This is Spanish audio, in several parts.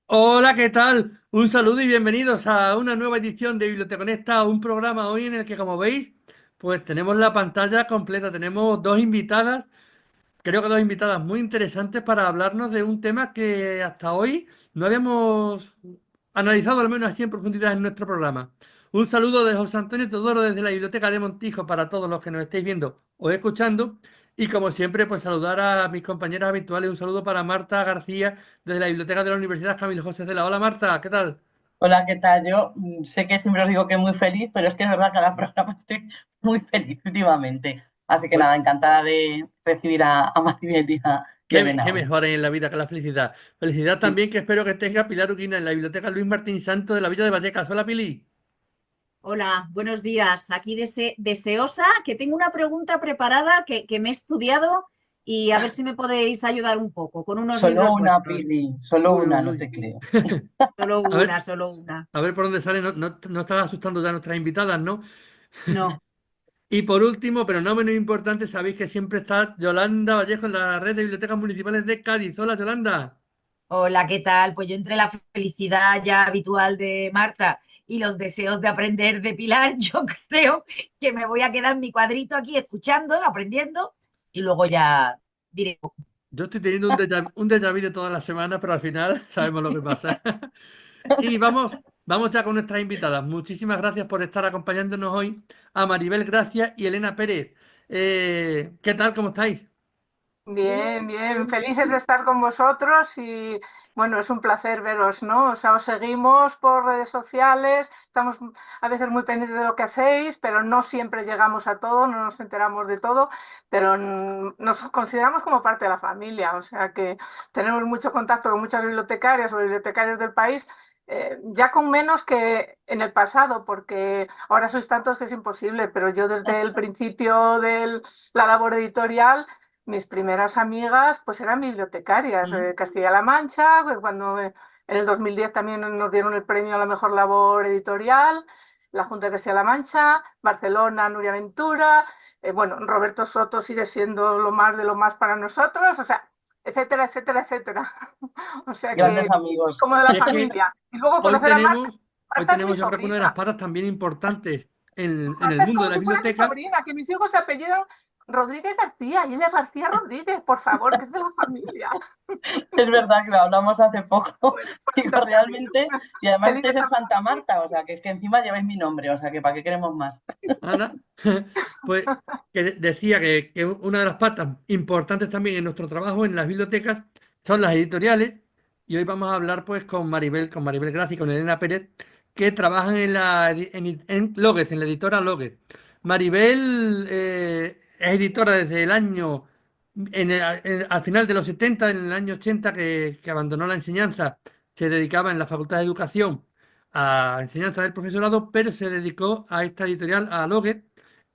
Hola, ¿qué tal? Un saludo y bienvenidos a una nueva edición de Biblioteconecta, un programa hoy en el que, como veis, pues tenemos la pantalla completa. Tenemos dos invitadas, creo que dos invitadas muy interesantes para hablarnos de un tema que hasta hoy no habíamos analizado, al menos así en profundidad en nuestro programa. Un saludo de José Antonio Todoro desde la Biblioteca de Montijo para todos los que nos estéis viendo o escuchando. Y como siempre, pues saludar a mis compañeras habituales. Un saludo para Marta García desde la Biblioteca de la Universidad Camilo José Cela. Hola Marta, ¿qué tal? Hola, ¿qué tal? Yo sé que siempre os digo que muy feliz, pero es que es verdad que cada programa estoy muy feliz últimamente. Así que Pues nada, encantada de recibir a Maribel y a Elena qué hoy. mejor en la vida que la felicidad. Felicidad Sí. también que espero que tenga Pilar Uquina en la Biblioteca Luis Martín Santo de la Villa de Vallecas. Hola Pili. Hola, buenos días. Aquí deseosa, que tengo una pregunta preparada que me he estudiado y a ver si me podéis ayudar un poco con unos Solo libros una, vuestros. Pili, solo Uy, una, uy, no uy. te creo. Solo A ver, una, solo una. a ver por dónde sale. No estás asustando ya a nuestras invitadas, ¿no? No. Y por último, pero no menos importante, sabéis que siempre está Yolanda Vallejo en la red de bibliotecas municipales de Cádiz. Hola Yolanda. Hola, ¿qué tal? Pues yo entre la felicidad ya habitual de Marta y los deseos de aprender de Pilar, yo creo que me voy a quedar en mi cuadrito aquí escuchando, aprendiendo y luego ya diré. Yo estoy teniendo un déjà vu de todas las semanas, pero al final sabemos lo que pasa. Y vamos ya con nuestras invitadas. Muchísimas gracias por estar acompañándonos hoy a Maribel Gracia y Elena Pérez. ¿Qué tal? ¿Cómo estáis? Bien, bien, felices de estar con vosotros y bueno, es un placer veros, ¿no? O sea, os seguimos por redes sociales, estamos a veces muy pendientes de lo que hacéis, pero no siempre llegamos a todo, no nos enteramos de todo, pero nos consideramos como parte de la familia, o sea que tenemos mucho contacto con muchas bibliotecarias o bibliotecarios del país. Ya con menos que en el pasado, porque ahora sois tantos que es imposible, pero yo desde el principio de la labor editorial mis primeras amigas pues eran bibliotecarias Mm. de Castilla-La Mancha, pues, cuando en el 2010 también nos dieron el premio a la mejor labor editorial, la Junta de Castilla-La Mancha, Barcelona, Nuria Ventura, bueno, Roberto Soto sigue siendo lo más de lo más para nosotros, o sea, etcétera, etcétera, etcétera. O sea Grandes que amigos. como de la Si es que familia. Y luego hoy conocer a Marta, tenemos, hoy Marta es mi tenemos yo creo que una de las sobrina. patas también importantes en el Marta es mundo de como la si fuera mi biblioteca. sobrina, que mis hijos se apellidan Rodríguez García y ella es García Rodríguez, por favor, que es de la familia. Es verdad que lo hablamos hace poco. Bueno, por Digo, eso estoy aquí. realmente, y además Feliz de estáis en estar con Santa vosotros. Marta, o sea, que es que encima lleváis mi nombre, o sea, que para qué queremos más. Anda. Pues que decía que una de las patas importantes también en nuestro trabajo en las bibliotecas son las editoriales. Y hoy vamos a hablar pues con Maribel Gracia y con Elena Pérez, que trabajan en Loguez, en la editora Loguez. Maribel es editora desde el año, al final de los 70, en el año 80 que abandonó la enseñanza, se dedicaba en la Facultad de Educación a enseñanza del profesorado, pero se dedicó a esta editorial, a Loguet.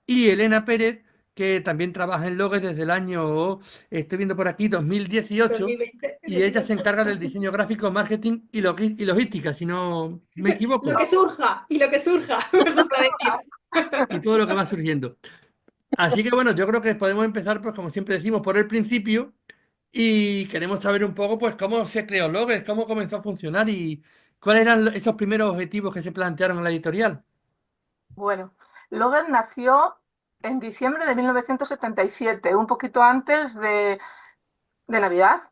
Y Elena Pérez, que también trabaja en Loguet desde el año, estoy viendo por aquí, 2018, 2020, y ella se 18. encarga del diseño gráfico, marketing y logística, si no me Lo equivoco, que surja y lo que surja, me gusta decir. y todo lo que va surgiendo. Así que bueno, yo creo que podemos empezar, pues como siempre decimos, por el principio, y queremos saber un poco, pues, cómo se creó Loguet, cómo comenzó a funcionar y cuáles eran esos primeros objetivos que se plantearon en la editorial. Bueno, Logan nació en diciembre de 1977, un poquito antes de Navidad.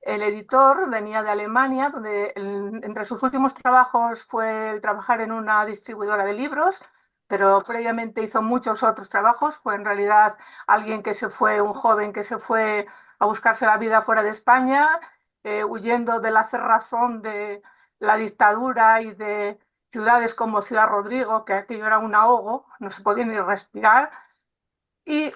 El editor venía de Alemania, donde entre sus últimos trabajos fue el trabajar en una distribuidora de libros, pero previamente hizo muchos otros trabajos. Fue en realidad alguien que se fue, un joven que se fue a buscarse la vida fuera de España, huyendo de la cerrazón de la dictadura y de ciudades como Ciudad Rodrigo, que aquello era un ahogo, no se podía ni respirar. Y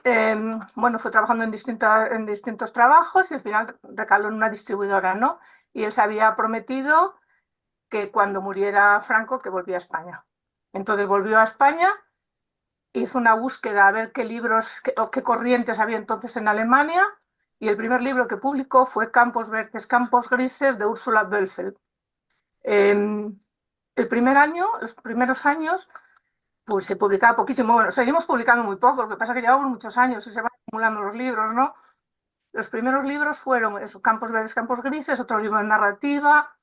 bueno, fue trabajando en distintos trabajos y al final recaló en una distribuidora, ¿no? Y él se había prometido que cuando muriera Franco, que volvía a España. Entonces volvió a España, hizo una búsqueda a ver qué libros o qué corrientes había entonces en Alemania y el primer libro que publicó fue Campos Verdes, Campos Grises de Úrsula Böllfeld. Eh, el primer año, los primeros años, pues se publicaba poquísimo. Bueno, seguimos publicando muy poco, lo que pasa es que llevamos muchos años y se van acumulando los libros, ¿no? Los primeros libros fueron esos, Campos Verdes, Campos Grises, otro libro de narrativa,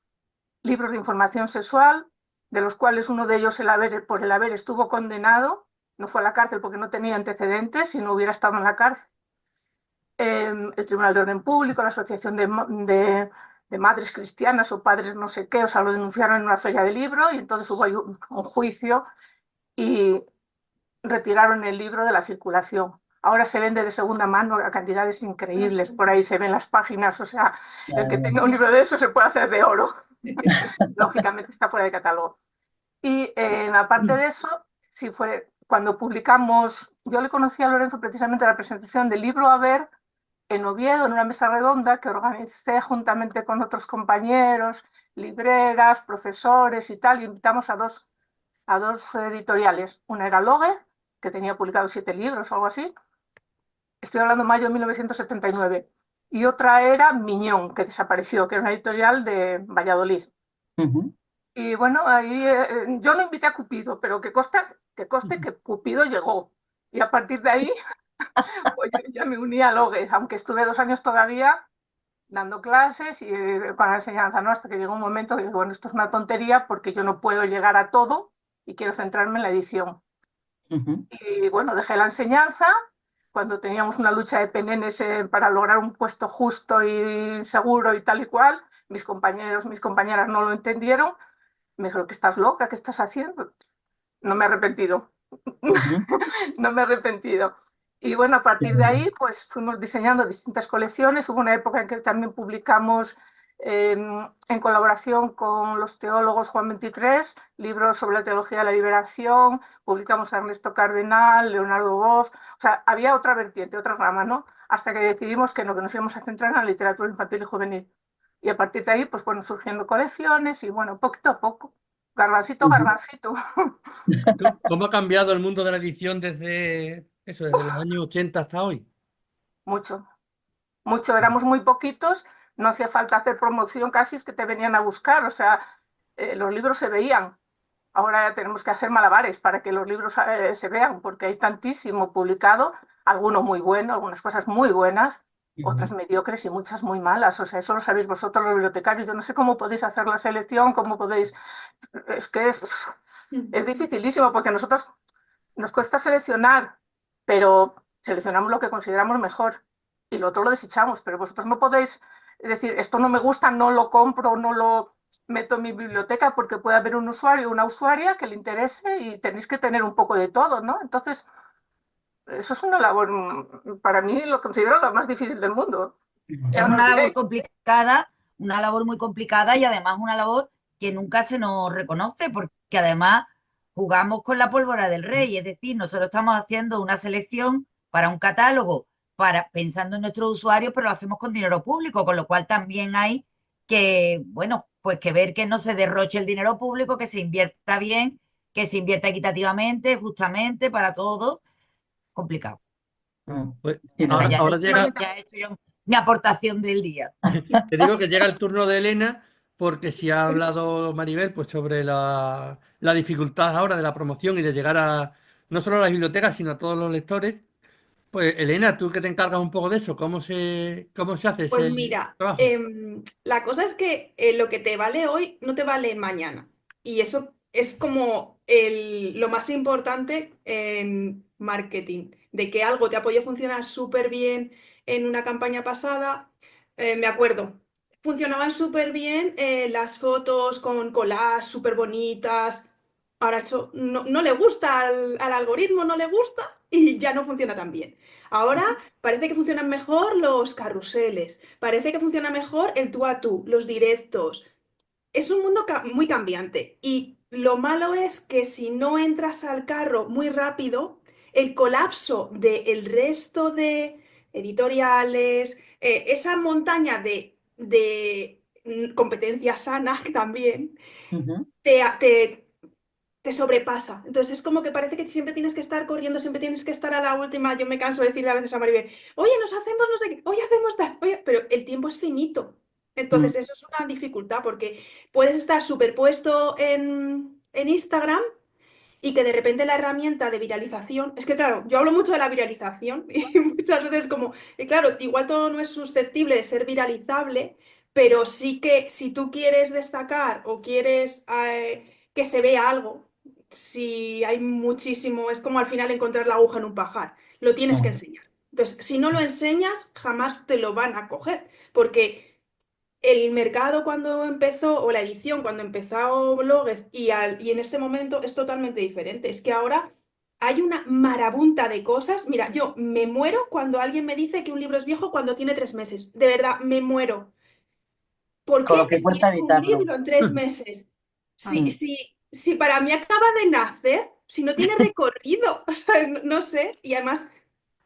libros de información sexual, de los cuales uno de ellos por el haber estuvo condenado, no fue a la cárcel porque no tenía antecedentes, si no hubiera estado en la cárcel. El Tribunal de Orden Público, la Asociación de Madres Cristianas o Padres no sé qué, o sea, lo denunciaron en una feria de libro y entonces hubo ahí un juicio y retiraron el libro de la circulación. Ahora se vende de segunda mano a cantidades increíbles, por ahí se ven las páginas, o sea, el que tenga un libro de eso se puede hacer de oro. Lógicamente está fuera de catálogo. Y aparte de eso, sí fue cuando publicamos, yo le conocí a Lorenzo precisamente a la presentación del libro A Ver en Oviedo, en una mesa redonda que organicé juntamente con otros compañeros, libreras, profesores y tal, y invitamos a dos editoriales. Una era Logue, que tenía publicado 7 libros o algo así, estoy hablando de mayo de 1979, y otra era Miñón, que desapareció, que era una editorial de Valladolid. Y bueno, ahí yo no invité a Cupido, pero que conste que Cupido llegó. Y a partir de ahí, pues yo ya me uní a Logue, aunque estuve 2 años todavía dando clases y con la enseñanza, ¿no? Hasta que llegó un momento que digo, bueno, esto es una tontería porque yo no puedo llegar a todo y quiero centrarme en la edición. Y bueno, dejé la enseñanza cuando teníamos una lucha de penenes para lograr un puesto justo y seguro y tal y cual. Mis compañeros, mis compañeras no lo entendieron. Me dijeron, ¿que estás loca? ¿Qué estás haciendo? No me he arrepentido. No me he arrepentido. Y bueno, a partir de ahí, pues fuimos diseñando distintas colecciones. Hubo una época en que también publicamos en colaboración con los teólogos Juan 23, libros sobre la teología de la liberación, publicamos a Ernesto Cardenal, Leonardo Boff, o sea, había otra vertiente, otra rama, ¿no? Hasta que decidimos que nos íbamos a centrar en la literatura infantil y juvenil. Y a partir de ahí, pues bueno, surgiendo colecciones y bueno, poquito a poco, garbancito, garbancito. ¿Cómo ha cambiado el mundo de la edición desde eso, desde los años 80 hasta hoy? Mucho, mucho, éramos muy poquitos, no hacía falta hacer promoción casi, es que te venían a buscar, o sea, los libros se veían. Ahora tenemos que hacer malabares para que los libros se vean, porque hay tantísimo publicado, algunos muy buenos, algunas cosas muy buenas, otras mediocres y muchas muy malas. O sea, eso lo sabéis vosotros los bibliotecarios. Yo no sé cómo podéis hacer la selección, cómo podéis... Es que es dificilísimo porque a nosotros nos cuesta seleccionar, pero seleccionamos lo que consideramos mejor y lo otro lo desechamos, pero vosotros no podéis decir, esto no me gusta, no lo compro, no lo meto en mi biblioteca porque puede haber un usuario o una usuaria que le interese y tenéis que tener un poco de todo, ¿no? Entonces, eso es una labor, para mí lo considero la más difícil del mundo. Es Ya no una labor olvidéis. complicada, una labor muy complicada y además una labor que nunca se nos reconoce porque además jugamos con la pólvora del rey, es decir, nosotros estamos haciendo una selección para un catálogo, para, pensando en nuestros usuarios, pero lo hacemos con dinero público, con lo cual también hay que, bueno, pues que ver que no se derroche el dinero público, que se invierta bien, que se invierta equitativamente, justamente, para todo, complicado. Pues Sí, Nada, ahora, ya, ahora ya llega, he hecho yo mi aportación del día. te digo que llega el turno de Elena, porque si ha hablado Maribel pues sobre la dificultad ahora de la promoción y de llegar a no solo a las bibliotecas, sino a todos los lectores. Pues Elena, tú que te encargas un poco de eso, cómo se hace Pues ese mira, trabajo? la cosa es que lo que te vale hoy no te vale mañana. Y eso es como lo más importante en marketing, de que algo te ha podido funcionar súper bien en una campaña pasada. Me acuerdo, funcionaban súper bien las fotos con collages súper bonitas. Ahora eso no le gusta al algoritmo, no le gusta y ya no funciona tan bien. Ahora parece que funcionan mejor los carruseles, parece que funciona mejor el tú a tú, los directos. Es un mundo muy cambiante y lo malo es que si no entras al carro muy rápido, el colapso del resto de editoriales, esa montaña de competencia sana también, te, te sobrepasa. Entonces es como que parece que siempre tienes que estar corriendo, siempre tienes que estar a la última. Yo me canso de decirle a veces a Maribel, oye, nos hacemos no sé qué, oye, hacemos tal, oye, pero el tiempo es finito. Entonces eso es una dificultad porque puedes estar superpuesto en Instagram y que de repente la herramienta de viralización, es que claro, yo hablo mucho de la viralización y muchas veces como, y claro, igual todo no es susceptible de ser viralizable, pero sí que si tú quieres destacar o quieres que se vea algo, si hay muchísimo, es como al final encontrar la aguja en un pajar, lo tienes que enseñar. Entonces, si no lo enseñas, jamás te lo van a coger, porque el mercado cuando empezó, o la edición cuando empezó Bloguez y en este momento es totalmente diferente. Es que ahora hay una marabunta de cosas. Mira, yo me muero cuando alguien me dice que un libro es viejo cuando tiene 3 meses. De verdad, me muero. ¿Por Con qué lo que es cuesta viejo un editarlo. libro en 3 meses? Si, Mm. si para mí acaba de nacer, si no tiene recorrido, o sea, no sé. Y además,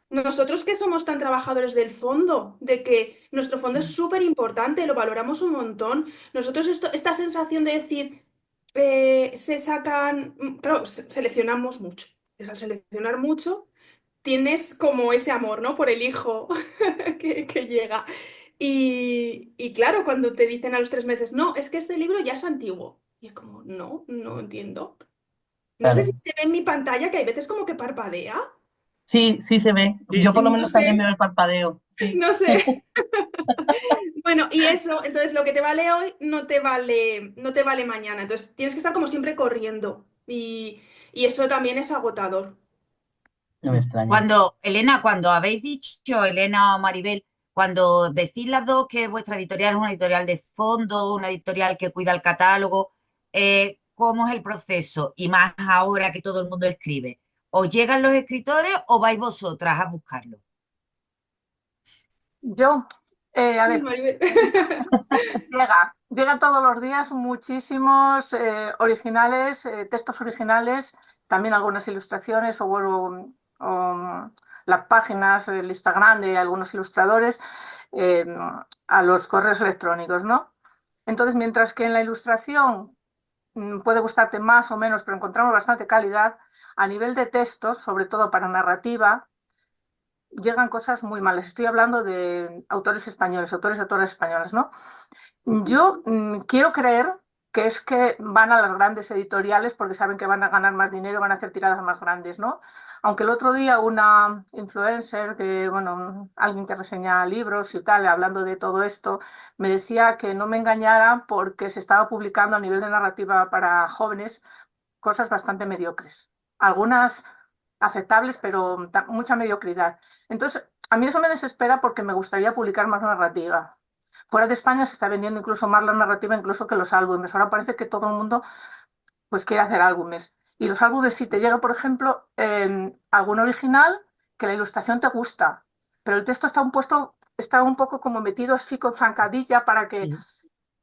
nosotros que somos tan trabajadores del fondo, de que nuestro fondo es súper importante, lo valoramos un montón. Nosotros esta sensación de decir, se sacan, claro, seleccionamos mucho. Al seleccionar mucho, tienes como ese amor, ¿no? Por el hijo que llega. Y claro, cuando te dicen a los 3 meses, no, es que este libro ya es antiguo. Y es como, no, no entiendo. No sé si Claro. se ve en mi pantalla que hay veces como que parpadea. Sí, sí se ve. Sí, Yo por lo sí. No menos también veo sé, el parpadeo. Sí. no sé. Bueno, y eso, entonces lo que te vale hoy no te vale mañana. Entonces tienes que estar como siempre corriendo. Y eso también es agotador. No me extraña. Cuando, Elena, cuando habéis dicho, Elena o Maribel, cuando decís las dos que vuestra editorial es una editorial de fondo, una editorial que cuida el catálogo, ¿cómo es el proceso? Y más ahora que todo el mundo escribe. ¿Os llegan los escritores o vais vosotras a buscarlos? Yo, a Sí, ver, Maribel. llega todos los días muchísimos originales, textos originales, también algunas ilustraciones o, bueno, las páginas, el Instagram de algunos ilustradores eh, a los correos electrónicos, ¿no? Entonces, mientras que en la ilustración puede gustarte más o menos, pero encontramos bastante calidad, a nivel de textos, sobre todo para narrativa, llegan cosas muy malas. Estoy hablando de autores españoles, autores y autoras españolas, ¿no? Yo quiero creer que es que van a las grandes editoriales porque saben que van a ganar más dinero, van a hacer tiradas más grandes, ¿no? Aunque el otro día una influencer, que, bueno, alguien que reseña libros y tal, hablando de todo esto, me decía que no me engañara porque se estaba publicando a nivel de narrativa para jóvenes cosas bastante mediocres. Algunas aceptables, pero mucha mediocridad. Entonces, a mí eso me desespera porque me gustaría publicar más narrativa. Fuera de España se está vendiendo incluso más la narrativa incluso que los álbumes. Ahora parece que todo el mundo pues quiere hacer álbumes. Y los álbumes, si te llega, por ejemplo, en algún original, que la ilustración te gusta, pero el texto está un poco como metido así con zancadilla para que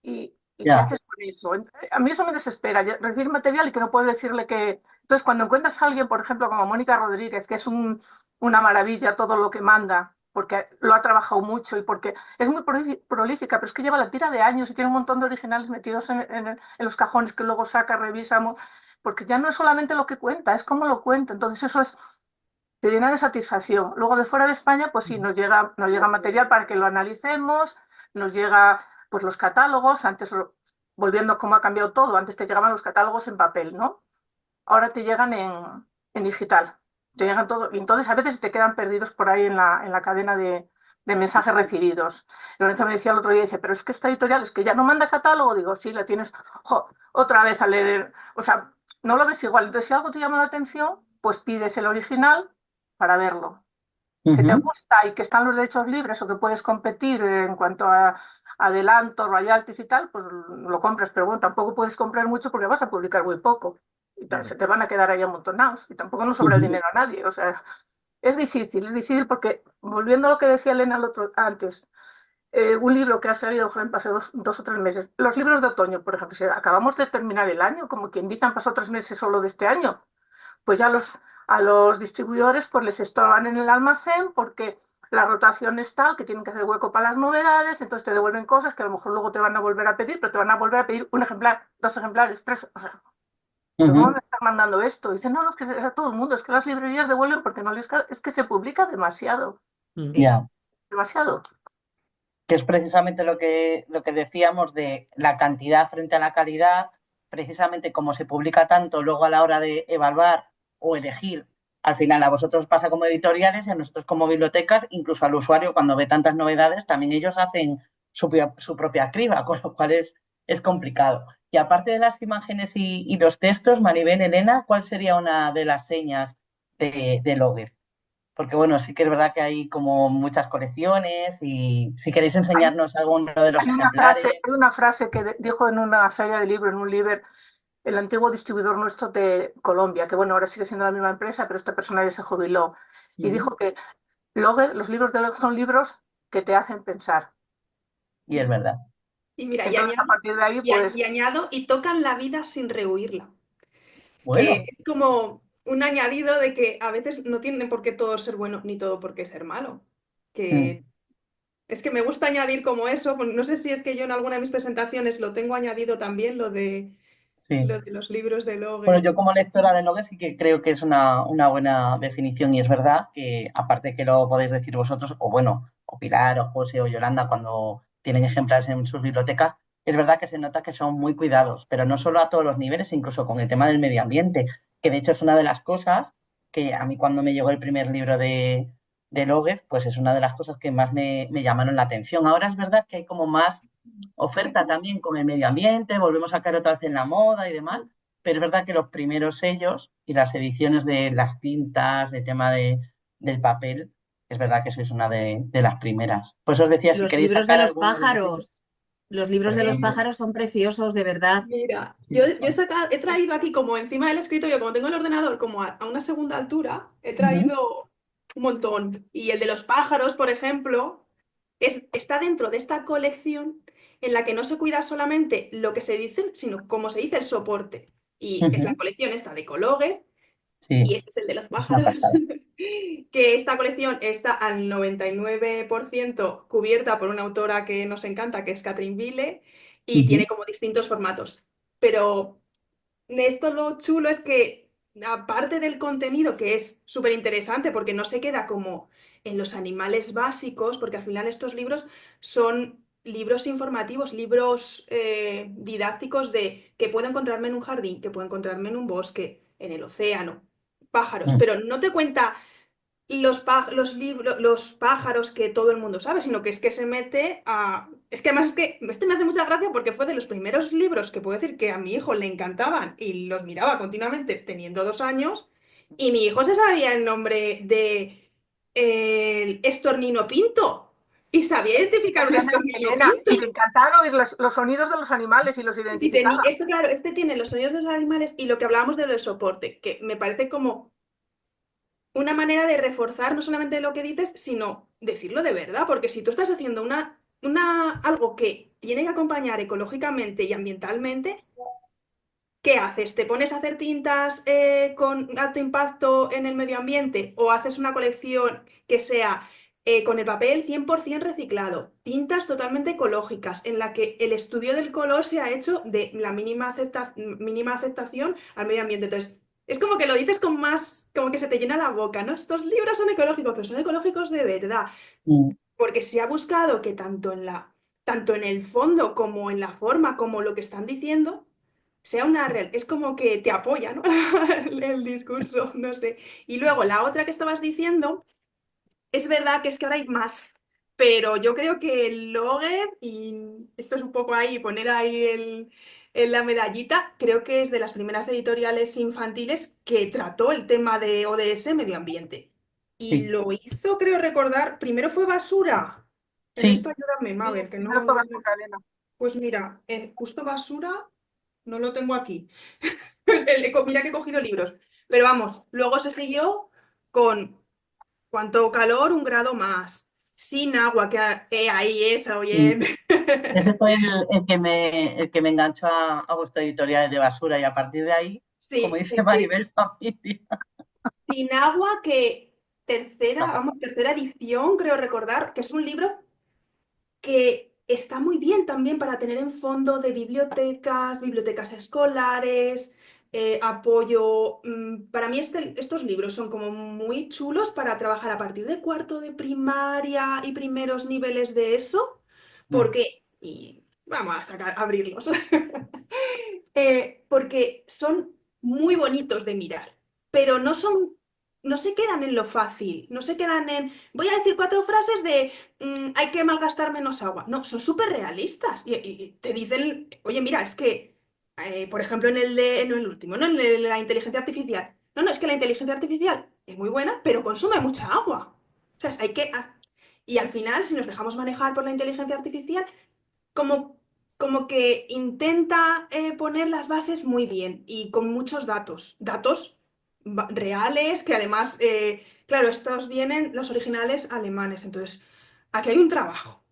¿y qué Ya. haces con eso? A mí eso me desespera, recibir material y que no puedo decirle que... Entonces, cuando encuentras a alguien, por ejemplo, como Mónica Rodríguez, que es una maravilla todo lo que manda, porque lo ha trabajado mucho y porque es muy prolífica, pero es que lleva la tira de años y tiene un montón de originales metidos en los cajones que luego saca, revisamos, porque ya no es solamente lo que cuenta, es cómo lo cuenta. Entonces, eso es, te llena de satisfacción. Luego, de fuera de España, pues sí, nos llega material para que lo analicemos, nos llega pues los catálogos, antes, volviendo a cómo ha cambiado todo, antes te llegaban los catálogos en papel, ¿no? Ahora te llegan en digital, te llegan todo, y entonces a veces te quedan perdidos por ahí en la cadena de mensajes recibidos. Lorenzo me decía el otro día, dice, pero es que esta editorial es que ya no manda catálogo, digo, sí, la tienes otra vez a leer, o sea, no lo ves igual. Entonces, si algo te llama la atención, pues pides el original para verlo. Que te Ujú. gusta y que están los derechos libres o que puedes competir en cuanto a adelanto, royalties y tal, pues lo compras, pero bueno, tampoco puedes comprar mucho porque vas a publicar muy poco y se te van a quedar ahí amontonados y tampoco nos sobra el Ujú. dinero a nadie, o sea, es difícil porque, volviendo a lo que decía Elena antes, un libro que ha salido, por ejemplo, hace dos o 3 meses, los libros de otoño, por ejemplo, si acabamos de terminar el año, como quien dice, han pasado 3 meses solo de este año, pues ya a los distribuidores pues les estorban en el almacén porque la rotación es tal que tienen que hacer hueco para las novedades, entonces te devuelven cosas que a lo mejor luego te van a volver a pedir, pero te van a volver a pedir un ejemplar, dos ejemplares, tres, o sea, ¿pero cómo me Ujú. están mandando esto? Dicen, no, no, es que a todo el mundo, es que las librerías devuelven porque no les... Es que se publica demasiado, Mm. Ya. demasiado. Que es precisamente lo que decíamos de la cantidad frente a la calidad, precisamente como se publica tanto, luego a la hora de evaluar o elegir, al final a vosotros pasa como editoriales y a nosotros como bibliotecas, incluso al usuario cuando ve tantas novedades, también ellos hacen su propia criba, con lo cual es complicado. Y aparte de las imágenes y los textos, Maribel, Elena, ¿cuál sería una de las señas de Logue? Porque bueno, sí que es verdad que hay como muchas colecciones y si queréis Hay, enseñarnos alguno de los hay ejemplares. hay una frase que dijo en una feria de libros, en un libro, el antiguo distribuidor nuestro de Colombia, que bueno, ahora sigue siendo la misma empresa, pero esta persona ya se jubiló, y Ujú. dijo que los libros de Logue son libros que te hacen pensar. Y es verdad. Y mira, Entonces, a partir de ahí, pues, y añado, y tocan la vida sin rehuirla, que Bueno, es como un añadido de que a veces no tiene por qué todo ser bueno ni todo por qué ser malo. mm, Que es que me gusta añadir como eso, no sé si es que yo en alguna de mis presentaciones lo tengo añadido también, sí. lo de los libros de Bueno, Logue. yo como lectora de Logue sí que creo que es una buena definición y es verdad que aparte que lo podéis decir vosotros, o bueno, o Pilar, o José, o Yolanda, cuando tienen ejemplares en sus bibliotecas, es verdad que se nota que son muy cuidados, pero no solo a todos los niveles, incluso con el tema del medio ambiente, que de hecho es una de las cosas que a mí cuando me llegó el primer libro de Logue, pues es una de las cosas que más me llamaron la atención. Ahora es verdad que hay como más oferta también con el medio ambiente, volvemos a caer otra vez en la moda y demás, pero es verdad que los primeros sellos y las ediciones de las tintas, de tema del papel, es verdad que sois una de las primeras. Por eso os decía, si Los queréis libros de sacar los alguno de los libros, pájaros. Los libros por de los ejemplo, pájaros son preciosos, de verdad. Mira, sí, he traído aquí como encima del escritorio, como tengo el ordenador como a una segunda altura, he ujú, traído un montón. Y el de los pájaros, por ejemplo, está dentro de esta colección en la que no se cuida solamente lo que se dice, sino cómo se dice el soporte. Y es la ujú, colección esta de Cologue, y sí, este es el de los es una pájaros. pasada. Que esta colección está al 99% cubierta por una autora que nos encanta, que es Catherine Ville, y Ujú, tiene como distintos formatos. Pero esto lo chulo es que, aparte del contenido, que es súper interesante, porque no se queda como en los animales básicos, porque al final estos libros son libros informativos, libros didácticos de que puedo encontrarme en un jardín, que puedo encontrarme en un bosque, en el océano, pájaros, mm, pero no te cuenta los pájaros que todo el mundo sabe, sino que es que se mete a... Es que además es que este me hace mucha gracia porque fue de los primeros libros que puedo decir que a mi hijo le encantaban y los miraba continuamente teniendo 2 años y mi hijo se sabía el nombre de el estornino pinto y sabía identificar un estornino Elena, pinto. y le encantaban oír los sonidos de los animales y los identificaba. Esto, claro, este tiene los sonidos de los animales y lo que hablábamos de lo de soporte, que me parece como una manera de reforzar no solamente lo que dices, sino decirlo de verdad, porque si tú estás haciendo algo que tiene que acompañar ecológicamente y ambientalmente, ¿qué haces? ¿Te pones a hacer tintas con alto impacto en el medio ambiente o haces una colección que sea con el papel 100% reciclado, tintas totalmente ecológicas, en la que el estudio del color se ha hecho de la mínima aceptación al medio ambiente? Entonces, es como que lo dices con más, como que se te llena la boca, ¿no? Estos libros son ecológicos, pero son ecológicos de verdad, mm, porque se ha buscado que tanto en el fondo como en la forma, como lo que están diciendo, sea una real, es como que te apoya, ¿no? El discurso, no sé. Y luego la otra que estabas diciendo, es verdad que es que ahora hay más, pero yo creo que el Logue, y esto es un poco ahí, poner ahí en la medallita, creo que es de las primeras editoriales infantiles que trató el tema de ODS medio ambiente. Y sí, lo hizo, creo recordar, primero fue Basura. En sí, esto ayúdame, Sí, Mabel, que primero no... fue basura, Elena. Pues mira, justo Basura no lo tengo aquí. Mira que he cogido libros. Pero vamos, luego se siguió con cuánto calor, 1 grado más. Sin agua, que ahí es, sí. oye. Ese fue el que me enganchó a vuestra editorial de basura y a partir de ahí, como Sí, dice sí, sí. Maribel, familia. Sin agua, que tercera edición, creo recordar, que es un libro que está muy bien también para tener en fondo de bibliotecas escolares, apoyo. Para mí estos libros son como muy chulos para trabajar a partir de cuarto de primaria y primeros niveles de eso, Mm, porque, y vamos a abrirlos, porque son muy bonitos de mirar, pero no son no se quedan en lo fácil, no se quedan en, voy a decir 4 frases de hay que malgastar menos agua. No, son súper realistas. Y te dicen, oye, mira, es que, por ejemplo, en el último, ¿no? En el de la inteligencia artificial. No, no, es que la inteligencia artificial es muy buena, pero consume mucha agua. O sea, hay que... Y al final, si nos dejamos manejar por la inteligencia artificial, como, como que intenta poner las bases muy bien y con muchos datos. Datos reales, que además, claro, estos vienen, los originales alemanes. Entonces, aquí hay un trabajo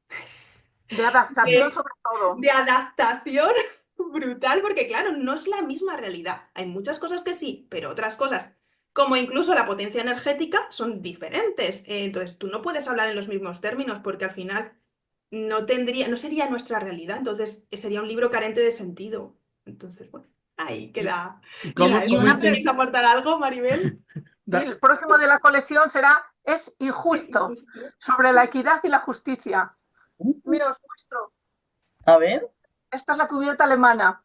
De adaptación de, sobre todo. de adaptación brutal, porque claro, no es la misma realidad. Hay muchas cosas que sí, pero otras cosas, como incluso la potencia energética, son diferentes. Entonces, tú no puedes hablar en los mismos términos, porque al final no sería nuestra realidad. Entonces, sería un libro carente de sentido. Entonces, bueno, ahí ¿Y, queda, y queda cómo, eso. cómo ¿No queréis inten- aportar algo, Maribel? Y da- el próximo de la colección será Es Es injusto, injusto. sobre la equidad y la justicia. Mm, Mira, os muestro. A ver, Esta es la cubierta alemana.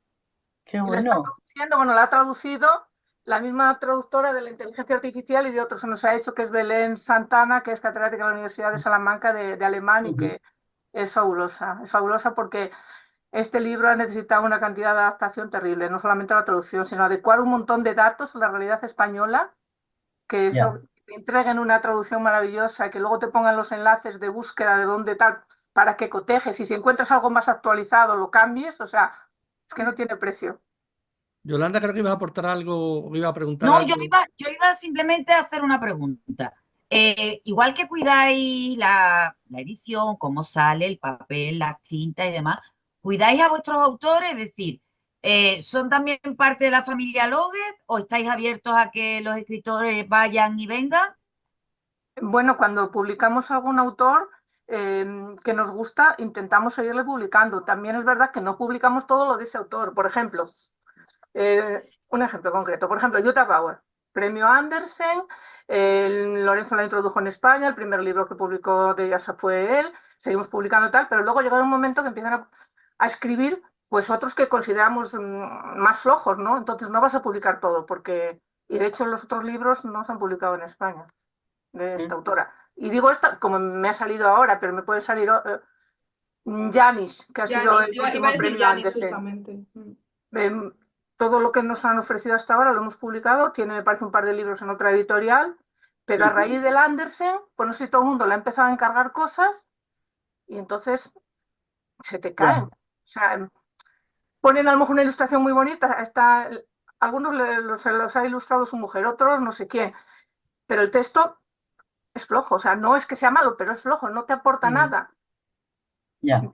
qué Y la está bueno. traduciendo, bueno, la ha traducido la misma traductora de la inteligencia artificial y de otros que nos ha hecho, que es Belén Santana, que es catedrática de la Universidad de Salamanca de alemán y Ujú. que es fabulosa. Es fabulosa porque este libro ha necesitado una cantidad de adaptación terrible, no solamente la traducción, sino adecuar un montón de datos a la realidad española, que eso Ya. te entreguen una traducción maravillosa, que luego te pongan los enlaces de búsqueda de dónde tal, para que cotejes y si encuentras algo más actualizado lo cambies, o sea, es que no tiene precio. Yolanda, creo que ibas a aportar algo, o iba a preguntar No, algo. yo iba simplemente a hacer una pregunta. Igual que cuidáis la edición, cómo sale el papel, la tinta y demás, ¿cuidáis a vuestros autores? Es decir, ¿son también parte de la familia Loguet o estáis abiertos a que los escritores vayan y vengan? Bueno, cuando publicamos algún autor que nos gusta, intentamos seguirle publicando. También es verdad que no publicamos todo lo de ese autor. Por ejemplo, un ejemplo concreto. Por ejemplo, Jutta Bauer, premio Andersen. Lorenzo la introdujo en España, el primer libro que publicó de ella fue él. Seguimos publicando tal, pero luego llega un momento que empiezan a escribir pues otros que consideramos más flojos, ¿no? Entonces no vas a publicar todo, porque, y de hecho los otros libros no se han publicado en España de esta Mm. autora. Y digo esta como me ha salido ahora, pero me puede salir Janis, que ha sido Yanis, el iba a último decir premio Yanis Andersen. justamente. Em, Todo lo que nos han ofrecido hasta ahora lo hemos publicado, tiene, me parece, un par de libros en otra editorial, pero a Ujú. raíz del Andersen, pues no sé si todo el mundo le ha empezado a encargar cosas y entonces se te caen. Ya. O sea, ponen a lo mejor una ilustración muy bonita, está, algunos se los ha ilustrado su mujer, otros no sé quién, pero el texto es flojo, o sea, no es que sea malo, pero es flojo, no te aporta Mm. nada. Ya. Que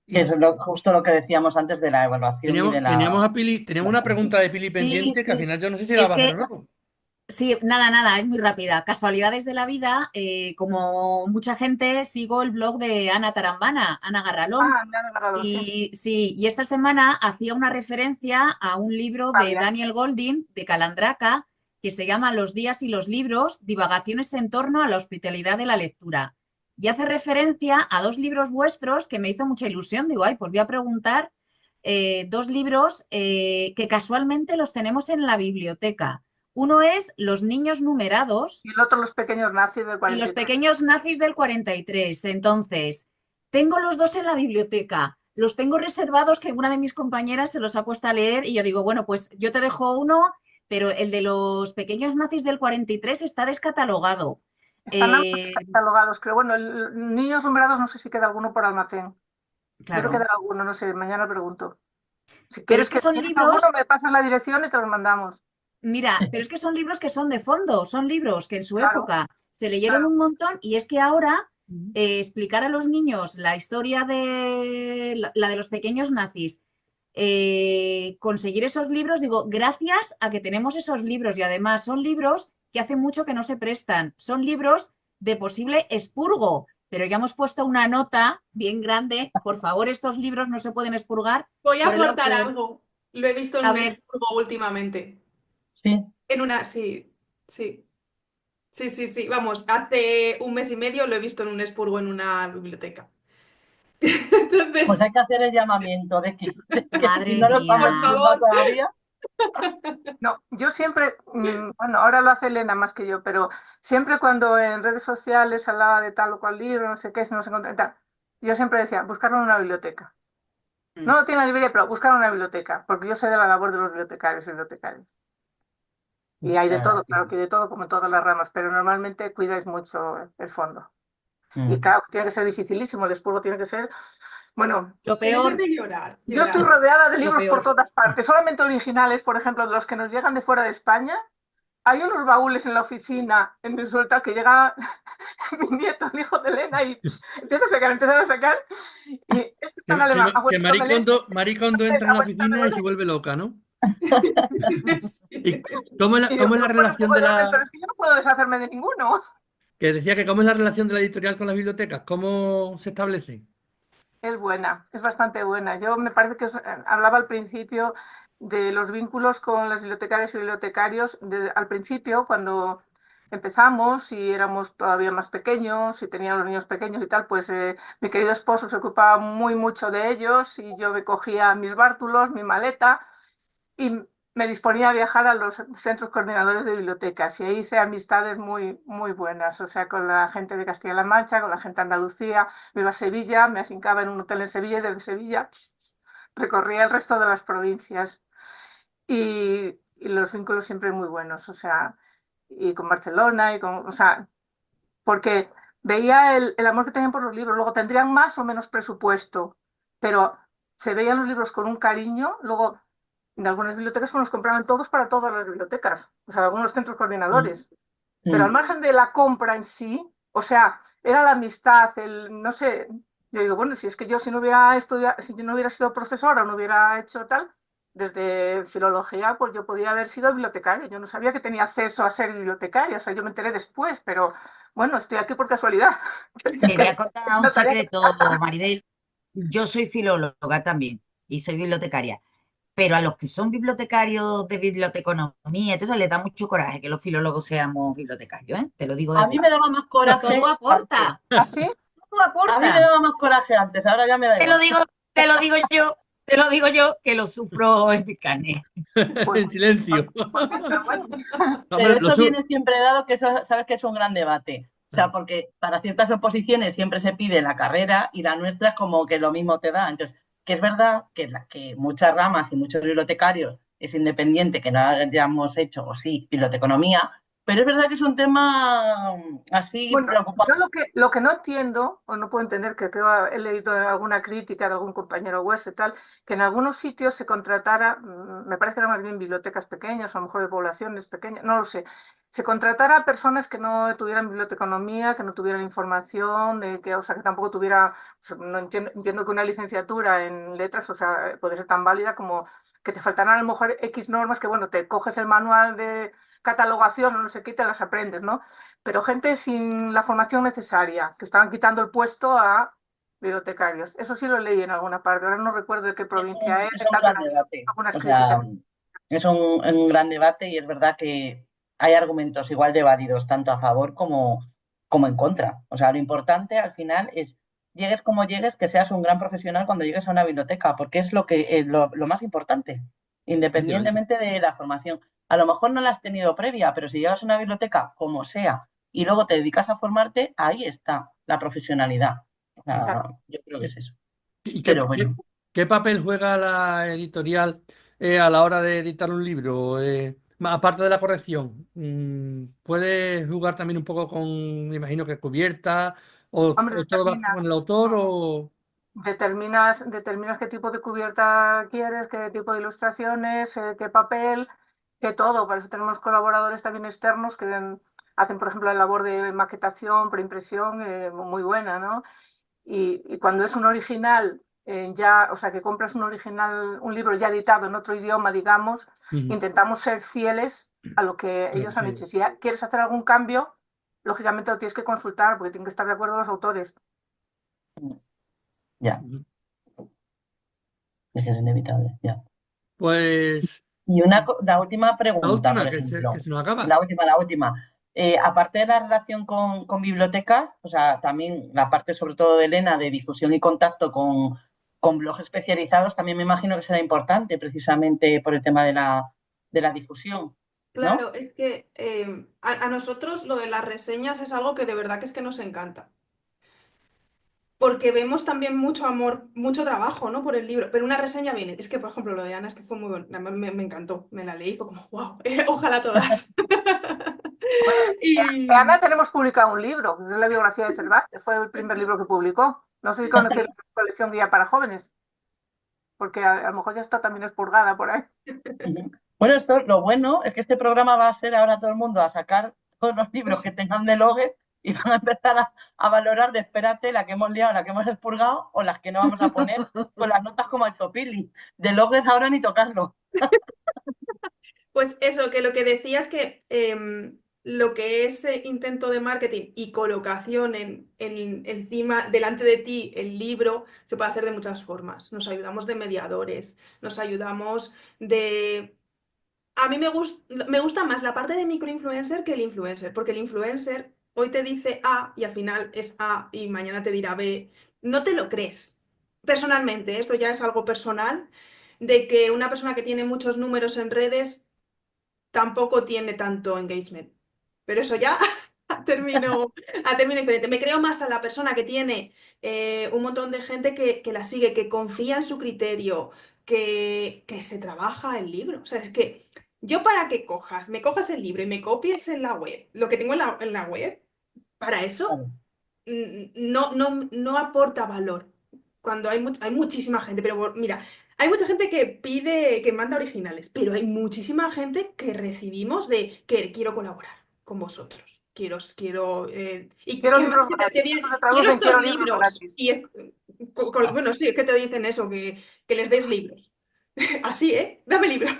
Y es justo lo que decíamos antes de la evaluación y de teníamos la una pregunta calificación. de Pili Sí, pendiente que al final yo no sé si la es va a hacer que o no. sí, nada, es muy rápida. Casualidades de la vida, como mucha gente, sigo el blog de Ana Tarambana, Ana Garralón. Ah, me han agarrado, sí, Y sí, y esta semana hacía una referencia a un libro está de bien. Daniel Goldin, de Calandraca, que se llama Los días y los libros, divagaciones en torno a la hospitalidad de la lectura. Y hace referencia a dos libros vuestros que me hizo mucha ilusión. Digo, ay, pues voy a preguntar dos libros que casualmente los tenemos en la biblioteca. Uno es Los niños numerados Y el otro, los pequeños nazis del y los 43. pequeños nazis del 43. Entonces, tengo los dos en la biblioteca. Los tengo reservados que una de mis compañeras se los ha puesto a leer y yo digo, bueno, pues yo te dejo uno, pero el de los pequeños nazis del 43 está descatalogado. Están algo Eh, catalogados, creo. Bueno, niños numerados no sé si queda alguno por almacén. Debe claro, quedar alguno, no sé, mañana pregunto. Si pero quieres es que que son tienes alguno, libros, me pasas la dirección y te los mandamos. mira, pero es que son libros que son de fondo, son libros que en su Claro, época se leyeron claro. un montón y es que ahora explicar a los niños la historia de la de los pequeños nazis, conseguir esos libros, digo, gracias a que tenemos esos libros y además son libros que hace mucho que no se prestan, son libros de posible expurgo, pero ya hemos puesto una nota bien grande, por favor, estos libros no se pueden expurgar Voy a por el aportar autor. algo. Lo he visto en A un ver, expurgo últimamente. Sí. En una, sí, sí. Sí, sí, sí. Vamos, hace un mes y medio lo he visto en un expurgo en una biblioteca. Pues Entonces, hay que hacer el llamamiento de que si madre no lo estamos por mía. viendo favor, todavía. No, yo siempre, bueno, ahora lo hace Elena más que yo, pero siempre cuando en redes sociales hablaba de tal o cual libro, no sé qué, si no se encuentra tal, yo siempre decía, buscarlo en una biblioteca. No lo tiene en la librería, pero buscar una biblioteca, porque yo sé de la labor de los bibliotecarios y bibliotecarias. Y hay La de verdad todo, que claro sí. que hay de todo, como en todas las ramas, pero normalmente cuidáis mucho el fondo. Y Mm. claro, tiene que ser dificilísimo, el expurgo tiene que ser, bueno, Lo Tiene que ser peor, de llorar, yo estoy llorar. rodeada de lo libros por peor. todas partes, solamente originales, por ejemplo, de los que nos llegan de fuera de España. Hay unos baúles en la oficina, en mi suelta, que llega mi nieto, el hijo de Elena, y empieza a sacar, y esto está en alemán. Que Abuelito, ¿me lees? Marie Kondo entra en la Abuelita, ¿me oficina lo y se lees? vuelve loca, ¿no? ¿Y Sí. Y digo, cómo es la pero bueno, un relación poco de de orden, pero la... es que yo no puedo deshacerme de ninguno. Que decía que cómo es la relación de la editorial con las bibliotecas? ¿Cómo se establece? Es buena, es bastante buena. Yo me parece que hablaba al principio de los vínculos con las bibliotecarias y bibliotecarios. Al principio, cuando empezamos y éramos todavía más pequeños y teníamos los niños pequeños y tal, pues mi querido esposo se ocupaba muy mucho de ellos y yo me cogía mis bártulos, mi maleta y me disponía a viajar a los centros coordinadores de bibliotecas y ahí hice amistades muy, muy buenas, o sea, con la gente de Castilla-La Mancha, con la gente de Andalucía, me iba a Sevilla, me afincaba en un hotel en Sevilla y desde Sevilla recorría el resto de las provincias y los vínculos siempre muy buenos, o sea, y con Barcelona y con, o sea, porque veía el amor que tenían por los libros, luego tendrían más o menos presupuesto, pero se veían los libros con un cariño, luego de algunas bibliotecas pues nos compraban todos para todas las bibliotecas, o sea, algunos centros Mm. coordinadores. Pero al Mm. margen de la compra en sí, o sea, era la amistad, no sé, yo digo, bueno, si es que yo si no hubiera estudiado, si yo no hubiera sido profesora o no hubiera hecho tal, desde filología, pues yo podía haber sido bibliotecaria. Yo no sabía que tenía acceso a ser bibliotecaria, o sea, yo me enteré después, pero bueno, estoy aquí por casualidad. Te voy a Que contar un no sabía que secreto, Maribel. Yo soy filóloga también y soy bibliotecaria, pero a los que son bibliotecarios de biblioteconomía, entonces les da mucho coraje que los filólogos seamos bibliotecarios, ¿eh? Te lo digo A desde mí me ya. daba más Pero todo coraje antes. aporta, así. todo A mí me aporta. daba más coraje antes, ahora ya me da Te lo igual. digo, te lo digo yo, te lo digo yo que lo sufro en mi carne. Pues, En silencio. pero bueno, No, Pero hombre, eso viene siempre dado que eso, sabes que es un gran debate. O sea, Claro. porque para ciertas oposiciones siempre se pide la carrera y la nuestra es como que lo mismo te da. Entonces, que es verdad que muchas ramas y muchos bibliotecarios es independiente que no hayamos hecho, o sí, biblioteconomía, pero es verdad que es un tema así bueno, yo preocupante. lo que no entiendo, o no puedo entender, que creo he leído alguna crítica de algún compañero vuestro y tal, que en algunos sitios se contratara, me parece que eran más bien bibliotecas pequeñas, o a lo mejor de poblaciones pequeñas, no lo sé, se contratara a personas que no tuvieran biblioteconomía, que no tuvieran información, que, o sea, que tampoco tuviera, o sea, no entiendo, entiendo que una licenciatura en letras, o sea, puede ser tan válida como que te faltaran a lo mejor X normas que, bueno, te coges el manual de catalogación o no sé qué y te las aprendes, ¿no? Pero gente sin la formación necesaria, que estaban quitando el puesto a bibliotecarios. Eso sí lo leí en alguna parte, ahora no recuerdo de qué provincia era, Es y un tal, gran pero había debate. algunas O sea, críticas. es un gran debate y es verdad que hay argumentos igual de válidos tanto a favor como en contra. O sea, lo importante al final es, llegues como llegues, que seas un gran profesional cuando llegues a una biblioteca, porque es lo más importante, Efectivamente. independientemente de la formación. A lo mejor no la has tenido previa, pero si llegas a una biblioteca, como sea, y luego te dedicas a formarte, ahí está la profesionalidad. O sea, Claro. yo creo que es eso. ¿Y Pero bueno. qué papel juega la editorial a la hora de editar un libro? Aparte de la corrección, ¿puede jugar también un poco con, me imagino que cubierta, Hombre, o todo va determinas, con el autor, o... determinas qué tipo de cubierta quieres, qué tipo de ilustraciones, qué papel, qué todo. Para eso tenemos colaboradores también externos que hacen, por ejemplo, la labor de maquetación, preimpresión, muy buena, ¿no? Y cuando es un original, ya, o sea, que compras un original, un libro ya editado en otro idioma, digamos, Ujú, intentamos ser fieles a lo que lo que ellos han sea. hecho. Si quieres hacer algún cambio, lógicamente lo tienes que consultar porque tienen que estar de acuerdo los autores. Ya, Ujú. es que es inevitable, ya. Pues Y la última la pregunta, por última, que ejemplo, se nos acaba. la última. Aparte de la relación con bibliotecas, o sea, también la parte sobre todo de Elena de difusión y contacto con blogs especializados, también me imagino que será importante precisamente por el tema de la difusión, ¿no? Claro, es que a nosotros lo de las reseñas es algo que de verdad que es que nos encanta. Porque vemos también mucho amor, mucho trabajo, ¿no? Por el libro. Pero una reseña viene. Es que, por ejemplo, lo de Ana es que fue muy bueno. Me encantó. Me la leí, fue como, wow, ojalá todas. Bueno, Y Ana tenemos publicado un libro, que es la biografía de Cervantes, fue el primer libro que publicó. No sé si conoces la colección Guía para Jóvenes, porque a lo mejor ya está también expurgada por ahí. Ujú. Bueno, esto, lo bueno es que este programa va a ser ahora todo el mundo a sacar todos los libros que tengan de Logue y van a empezar a valorar de espérate la que hemos liado, la que hemos expurgado o las que no vamos a poner con las notas como ha hecho Pili. De Logue ahora ni tocarlo. pues eso, que lo que decía es que lo que es intento de marketing y colocación encima, delante de ti, el libro, se puede hacer de muchas formas. Nos ayudamos de mediadores, nos ayudamos de... A mí me gusta más la parte de microinfluencer que el influencer, porque el influencer hoy te dice A y al final es A y mañana te dirá B. No te lo crees. Personalmente, esto ya es algo personal, de que una persona que tiene muchos números en redes tampoco tiene tanto engagement. Pero eso ya a término diferente. Me creo más a la persona que tiene un montón de gente que la sigue, que confía en su criterio, que se trabaja el libro. O sea, es que yo para que me cojas el libro y me copies en la web, lo que tengo en la web, para eso Claro. no aporta valor. Cuando hay muchísima gente, pero mira, hay mucha gente que pide, que manda originales, pero hay muchísima gente que recibimos de que quiero colaborar con vosotros. Y Quiero además libros te gratis, viene, eso se quiero traduce en estos quiero libros libros. gratis. Y bueno, sí, es que te dicen eso, que les des libros. Así, ¿eh? Dame libros.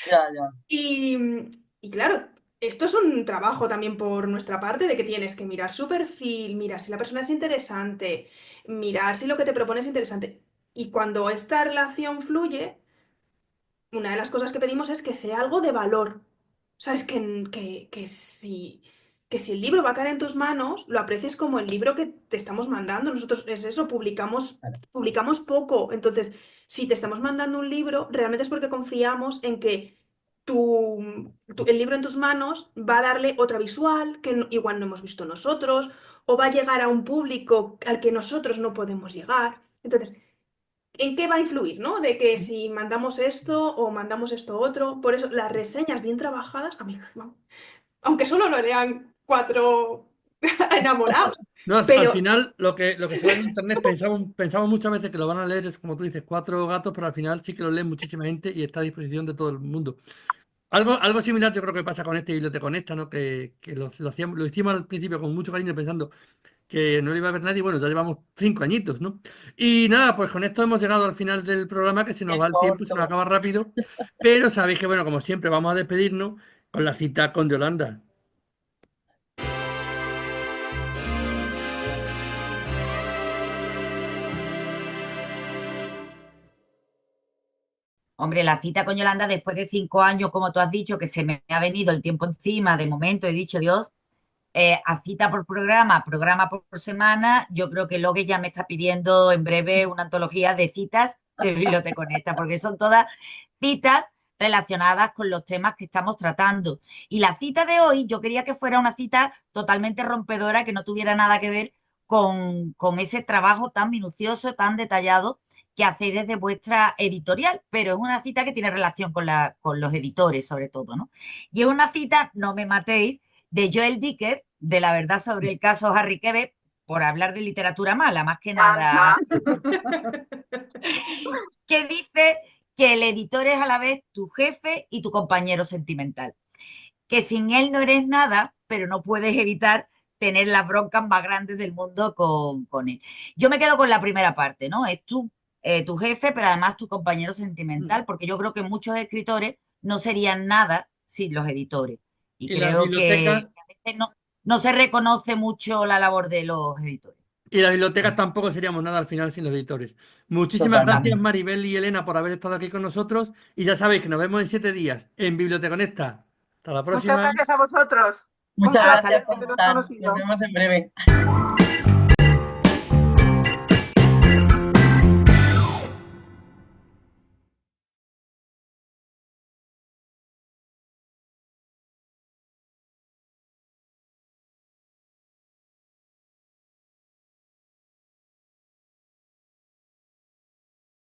Ya, ya. Y claro, esto es un trabajo también por nuestra parte de que tienes que mirar su perfil, mirar si la persona es interesante, mirar si lo que te propone es interesante. Y cuando esta relación fluye, una de las cosas que pedimos es que sea algo de valor. ¿Sabes? Que si el libro va a caer en tus manos, lo aprecies como el libro que te estamos mandando. Nosotros es eso, publicamos poco. Entonces, si te estamos mandando un libro, realmente es porque confiamos en que el libro en tus manos va a darle otra visual que igual no hemos visto nosotros, o va a llegar a un público al que nosotros no podemos llegar. Entonces, ¿en qué va a influir, no? De que si mandamos esto o mandamos esto otro. Por eso, las reseñas bien trabajadas, a mí, vamos, aunque solo lo lean 4 enamorados, No, al pero final lo que sale en internet pensamos muchas veces que lo van a leer, es como tú dices, cuatro gatos, pero al final sí que lo lee muchísima gente y está a disposición de todo el mundo. Algo similar yo creo que pasa con este Biblioteconesta, ¿no? Que lo hicimos al principio con mucho cariño pensando que no lo iba a ver nadie. Bueno, ya llevamos 5 añitos, ¿no? Y nada, pues con esto hemos llegado al final del programa, que se nos Qué va el tiempo y se nos corto. acaba rápido. Pero sabéis que, bueno, como siempre, vamos a despedirnos con la cita con Yolanda. Hombre, la cita con Yolanda después de 5 años, como tú has dicho, que se me ha venido el tiempo encima, de momento he dicho, Dios, a cita por programa, programa por semana, yo creo que Logue ya me está pidiendo en breve una antología de citas de Biblioteconesta, porque son todas citas relacionadas con los temas que estamos tratando. Y la cita de hoy, yo quería que fuera una cita totalmente rompedora, que no tuviera nada que ver con ese trabajo tan minucioso, tan detallado que hacéis desde vuestra editorial, pero es una cita que tiene relación con los editores, sobre todo, ¿no? Y es una cita, no me matéis, de Joel Dicker, de La verdad sobre el caso Harry Quebe, por hablar de literatura mala, más que nada, que dice que el editor es a la vez tu jefe y tu compañero sentimental, que sin él no eres nada, pero no puedes evitar tener las broncas más grandes del mundo con él. Yo me quedo con la primera parte, ¿no? Es tu jefe, pero además tu compañero sentimental, porque yo creo que muchos escritores no serían nada sin los editores. Y Y las creo bibliotecas, que a veces no se reconoce mucho la labor de los editores. y las bibliotecas tampoco seríamos nada al final sin los editores. Muchísimas gracias, Totalmente. Maribel y Elena, por haber estado aquí con nosotros. Y ya sabéis que nos vemos en 7 días en Biblioteconesta. Hasta la Muchas próxima. gracias a vosotros. Un Muchas Hasta placer gracias luego. por haberos estar. Nos conocido. vemos en breve.